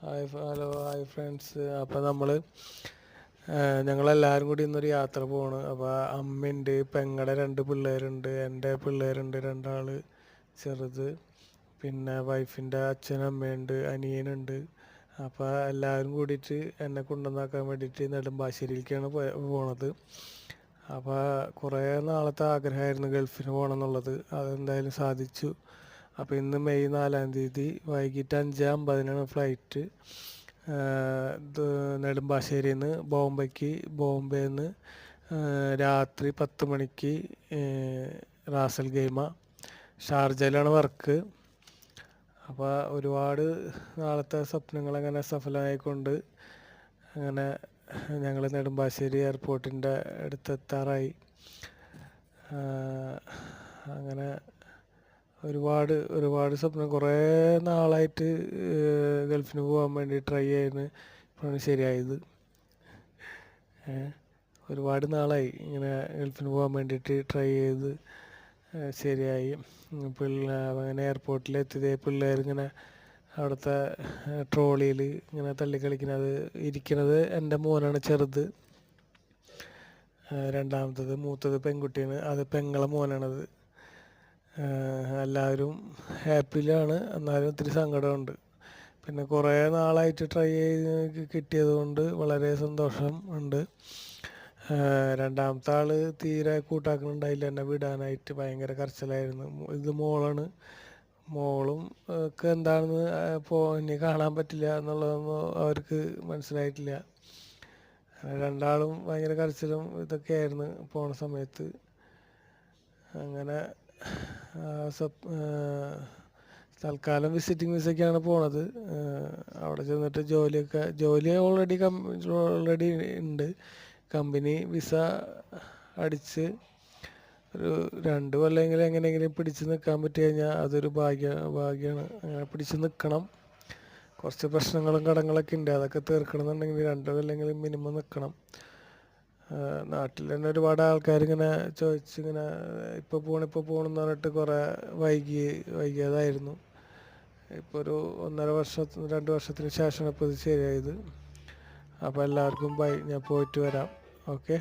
Hi friends. അപ്പോൾ ഞങ്ങളെല്ലാവരും കൂടി ഇന്നൊരു യാത്ര പോവാണ്. അപ്പോൾ അമ്മയുണ്ട്, പെങ്ങളുടെ 2 പിള്ളേരുണ്ട്, എൻ്റെ പിള്ളേരുണ്ട് 2 ചെറുത്, പിന്നെ വൈഫിൻ്റെ അച്ഛനും അമ്മയുണ്ട്, അനിയനുണ്ട്. അപ്പോൾ എല്ലാവരും കൂടിയിട്ട് എന്നെ കൊണ്ടുവന്നാക്കാൻ വേണ്ടിയിട്ട് നെടുമ്പാശ്ശേരിയിലേക്കാണ് പോണത്. അപ്പോൾ കുറേ നാളത്തെ ആഗ്രഹമായിരുന്നു ഗൾഫിന് പോകണം എന്നുള്ളത്. അതെന്തായാലും സാധിച്ചു. അപ്പോൾ ഇന്ന് മെയ് 4-ാം തീയതി വൈകിട്ട് 5:50 ഫ്ലൈറ്റ്. നെടുമ്പാശ്ശേരിയിൽ നിന്ന് ബോംബെയിൽ നിന്ന് രാത്രി 10 മണിക്ക് റാസൽ ഖൈമ. ഷാർജയിലാണ് വർക്ക്. അപ്പോൾ ഒരുപാട് നാളത്തെ സ്വപ്നങ്ങളങ്ങനെ സഫലമായിക്കൊണ്ട് അങ്ങനെ ഞങ്ങൾ നെടുമ്പാശ്ശേരി എയർപോർട്ടിൻ്റെ അടുത്തെത്താറായി. അങ്ങനെ ഒരുപാട് സ്വപ്നം, കുറേ നാളായിട്ട് ഗൾഫിന് പോകാൻ വേണ്ടി ട്രൈ ചെയ്യുന്നു. ഇപ്പോഴാണ് ശരിയായത്. ഒരുപാട് നാളായി ഇങ്ങനെ ഗൾഫിന് പോകാൻ വേണ്ടിയിട്ട് ട്രൈ ചെയ്ത് ശരിയായി. അങ്ങനെ എയർപോർട്ടിലെത്തിയത് പിള്ളേരിങ്ങനെ അവിടുത്തെ ട്രോളിയിൽ ഇങ്ങനെ തള്ളിക്കളിക്കുന്നത്, ഇരിക്കുന്നത് എൻ്റെ മോനാണ് ചെറുത്. മൂത്തത് പെൺകുട്ടിയാണ്, അത് പെങ്ങളെ മോനാണത്. എല്ലാവരും ഹാപ്പിയിലാണ്, എന്നാലും ഒത്തിരി സങ്കടമുണ്ട്. പിന്നെ കുറേ നാളായിട്ട് ട്രൈ ചെയ്ത് കിട്ടിയത് കൊണ്ട് വളരെ സന്തോഷം ഉണ്ട്. രണ്ടാമത്തെ ആൾ തീരെ കൂട്ടാക്കുന്നുണ്ടായില്ല എന്നെ വിടാനായിട്ട്, ഭയങ്കര കരച്ചിലായിരുന്നു. ഇത് മോളാണ്. മോളും ഒക്കെ എന്താണെന്ന് ഇനി കാണാൻ പറ്റില്ല എന്നുള്ളതൊന്നും അവർക്ക് മനസ്സിലായിട്ടില്ല. രണ്ടാളും ഭയങ്കര കരച്ചിലും ഇതൊക്കെയായിരുന്നു പോണ സമയത്ത്. അങ്ങനെ തൽക്കാലം വിസിറ്റിംഗ് വിസയ്ക്കാണ് പോണത്. അവിടെ ചെന്നിട്ട് ജോലി ഓൾറെഡി ഉണ്ട്. കമ്പനി വിസ അടിച്ച് ഒരു 2 കൊല്ലമെങ്കിലും എങ്ങനെയെങ്കിലും പിടിച്ച് നിൽക്കാൻ പറ്റി കഴിഞ്ഞാൽ അതൊരു ഭാഗ്യമാണ്. അങ്ങനെ പിടിച്ച് നിൽക്കണം. കുറച്ച് പ്രശ്നങ്ങളും കടങ്ങളൊക്കെ ഉണ്ട്, അതൊക്കെ തീർക്കണമെന്നുണ്ടെങ്കിൽ 2 കൊല്ലെങ്കിലും മിനിമം നിൽക്കണം. നാട്ടിൽ തന്നെ ഒരുപാട് ആൾക്കാർ ഇങ്ങനെ ചോദിച്ചിങ്ങനെ ഇപ്പോൾ പോകണമെന്ന് പറഞ്ഞിട്ട് കുറേ വൈകിയതായിരുന്നു. ഇപ്പോൾ ഒരു 2 വർഷത്തിന് ശേഷമാണ് ഇപ്പോൾ ഇത് ശരിയായത്. അപ്പോൾ എല്ലാവർക്കും ബൈ, ഞാൻ പോയിട്ട് വരാം. ഓക്കെ.